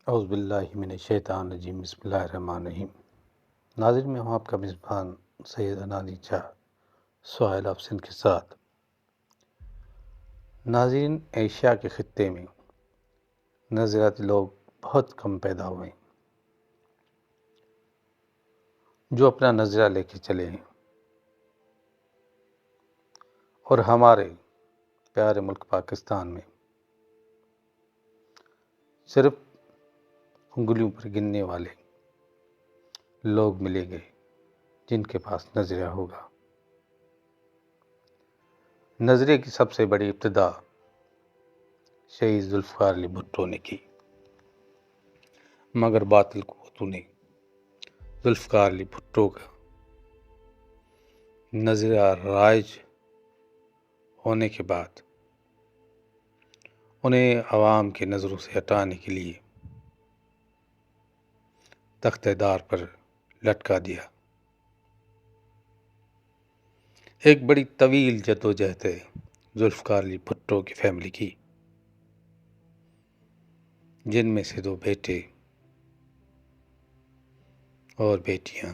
اعوذ باللہ من الشیطان الرجیم، بسم اللہ الرحمن الرحیم۔ ناظرین، میں ہوں آپ کا میزبان سید انانی شاہ سہیل افسن کے ساتھ۔ ناظرین، ایشیا کے خطے میں نظریاتی لوگ بہت کم پیدا ہوئے جو اپنا نظریہ لے کے چلے ہیں، اور ہمارے پیارے ملک پاکستان میں صرف انگلیوں پر گننے والے لوگ ملے گئے جن کے پاس نظریہ ہوگا۔ نظریے کی سب سے بڑی ابتدا شہید ذوالفقار علی بھٹو نے کی، مگر باطل قوتوں نے ذوالفقار علی بھٹو کا نظریہ رائج ہونے کے بعد انہیں عوام کی نظروں سے ہٹانے کے لیے تختِ دار پر لٹکا دیا۔ ایک بڑی طویل جدوجہد ہے ذوالفقار علی بھٹو کی فیملی کی، جن میں سے 2 بیٹے اور بیٹیاں۔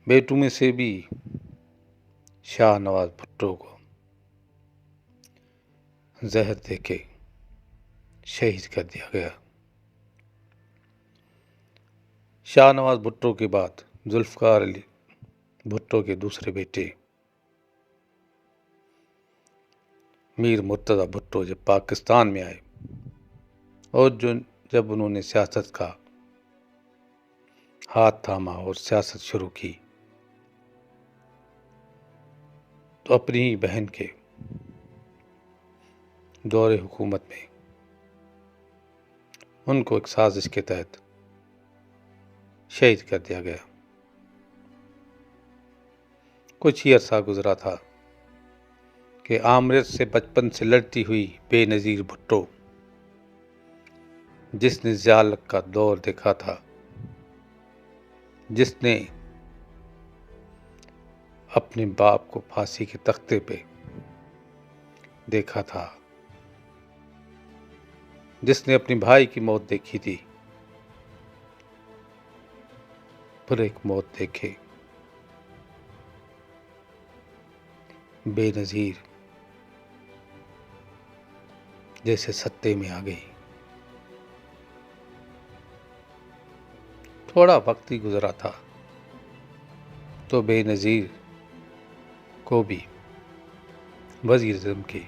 بیٹوں میں سے بھی شاہ نواز بھٹو کو زہر دے کے شہید کر دیا گیا۔ شاہ نواز بھٹو کے بعد ذوالفقار علی بھٹو کے دوسرے بیٹے میر مرتضیٰ بھٹو جب پاکستان میں آئے اور جب انہوں نے سیاست کا ہاتھ تھاما اور سیاست شروع کی، تو اپنی ہی بہن کے دور حکومت میں ان کو ایک سازش کے تحت شہید کر دیا گیا۔ کچھ ہی عرصہ گزرا تھا کہ آمریت سے بچپن سے لڑتی ہوئی بے نظیر بھٹو، جس نے ضیاءالحق کا دور دیکھا تھا، جس نے اپنے باپ کو پھانسی کے تختے پہ دیکھا تھا، جس نے اپنے بھائی کی موت دیکھی تھی، پر ایک موت دیکھے بے نظیر جیسے ستے میں آ گئی۔ تھوڑا وقت ہی گزرا تھا تو بے نظیر کو بھی وزیر اعظم کے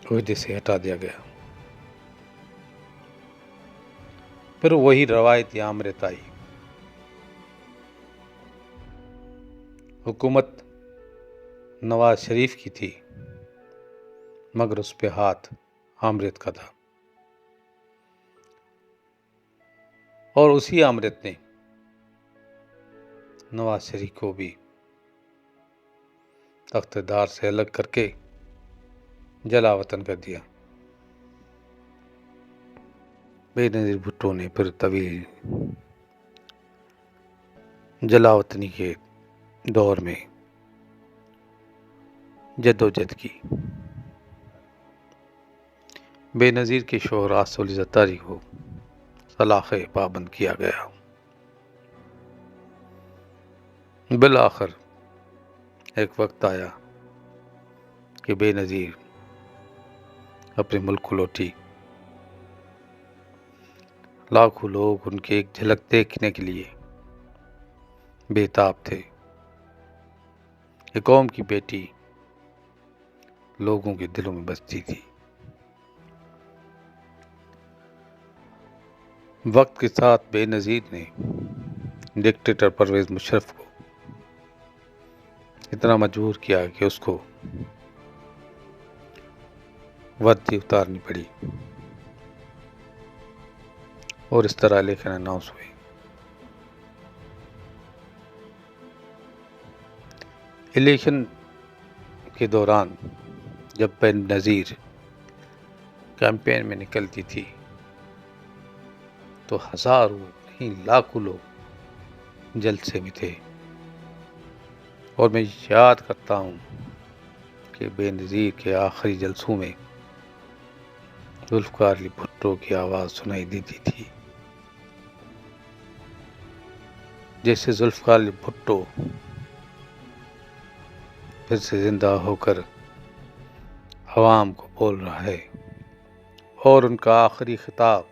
عہدے سے ہٹا دیا گیا۔ پھر وہی روایتی آمریت آئی۔ حکومت نواز شریف کی تھی، مگر اس پہ ہاتھ آمریت کا تھا، اور اسی آمریت نے نواز شریف کو بھی تخت دار سے الگ کر کے جلا وطن کر دیا۔ بے نظیر بھٹو نے پھر طویل جلا وطنی کے دور میں جدوجہد کی۔ بے نظیر کے شوہر آصف علی زرداری کو سلاخِ پابند کیا گیا۔ بالآخر ایک وقت آیا کہ بے نظیر اپنے ملک کو لوٹی۔ لاکھوں لوگ ان کی ایک جھلک دیکھنے کے لیے بے تاب تھے۔ ایک قوم کی بیٹی لوگوں کے دلوں میں بستی تھی۔ وقت کے ساتھ بے نظیر نے ڈکٹیٹر پرویز مشرف کو اتنا مجبور کیا کہ اس کو وردی اتارنی پڑی، اور اس طرح الیکشن اناؤنس ہوئی۔ الیکشن کے دوران جب بے نظیر کیمپین میں نکلتی تھی تو ہزاروں نہیں لاکھوں لوگ جلسے میں تھے، اور میں یاد کرتا ہوں کہ بے نظیر کے آخری جلسوں میں ذوالفقار علی بھٹو کی آواز سنائی دیتی تھی، جیسے ذوالفقار علی بھٹو پھر سے زندہ ہو کر عوام کو بول رہا ہے، اور ان کا آخری خطاب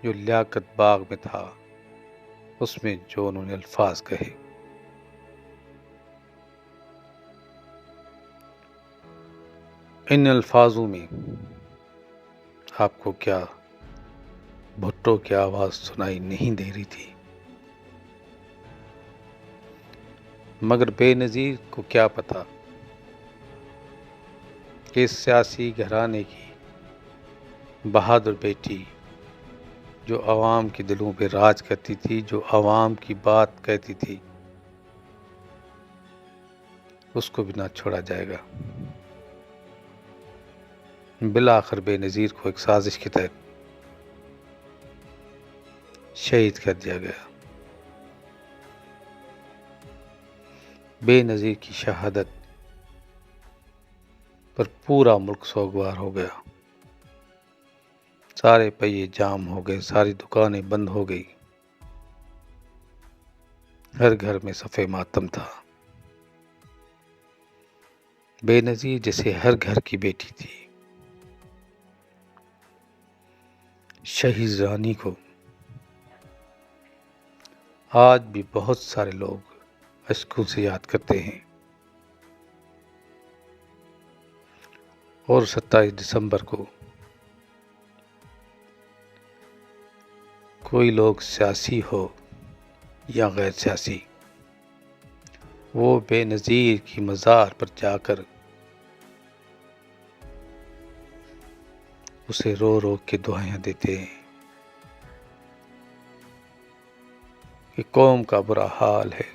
جو لیاقت باغ میں تھا، اس میں جو انہوں نے الفاظ کہے، ان الفاظوں میں آپ کو کیا بھٹو کی آواز سنائی نہیں دے رہی تھی؟ مگر بے نظیر کو کیا پتا کہ اس سیاسی گھرانے کی بہادر بیٹی جو عوام کے دلوں پہ راج کرتی تھی، جو عوام کی بات کہتی تھی، اس کو بھی نہ چھوڑا جائے گا۔ بالآخر بے نظیر کو ایک سازش کے تحت شہید کر دیا گیا۔ بے نظیر کی شہادت پر پورا ملک سوگوار ہو گیا، سارے پہیے جام ہو گئے، ساری دکانیں بند ہو گئی، ہر گھر میں صف ماتم تھا۔ بے نظیر جیسے ہر گھر کی بیٹی تھی، شہید رانی کو آج بھی بہت سارے لوگ اشکوں سے یاد کرتے ہیں، اور 27 دسمبر کو کوئی لوگ سیاسی ہو یا غیر سیاسی، وہ بے نظیر کی مزار پر جا کر اسے رو رو کے دعائیں دیتے ہیں کہ قوم کا برا حال ہے،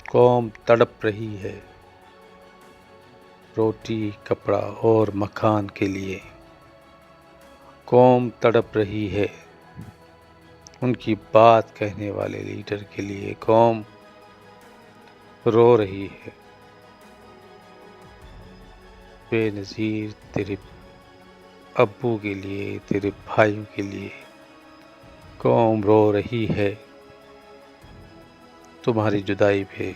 قوم تڑپ رہی ہے روٹی، کپڑا اور مکان کے لیے، قوم تڑپ رہی ہے ان کی بات کہنے والے لیڈر کے لیے، قوم رو رہی ہے بے نظیر تیرے ابو کے لیے، تیرے بھائیوں کے لیے، قوم رو رہی ہے تمہاری جدائی پہ،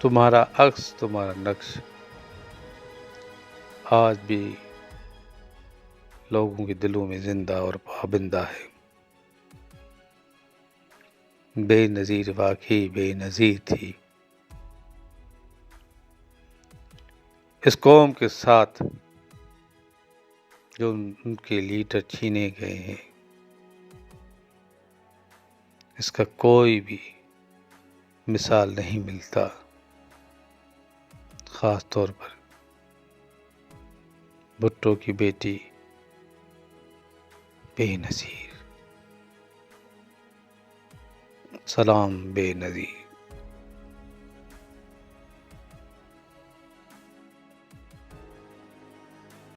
تمہارا عکس، تمہارا نقش آج بھی لوگوں کے دلوں میں زندہ اور پابندہ ہے۔ بے نظیر واقعی بے نظیر تھی، اس قوم کے ساتھ جو ان کے لیڈر چھینے گئے ہیں، اس کا کوئی بھی مثال نہیں ملتا، خاص طور پر بھٹو کی بیٹی بے نظیر۔ سلام بے نظیر۔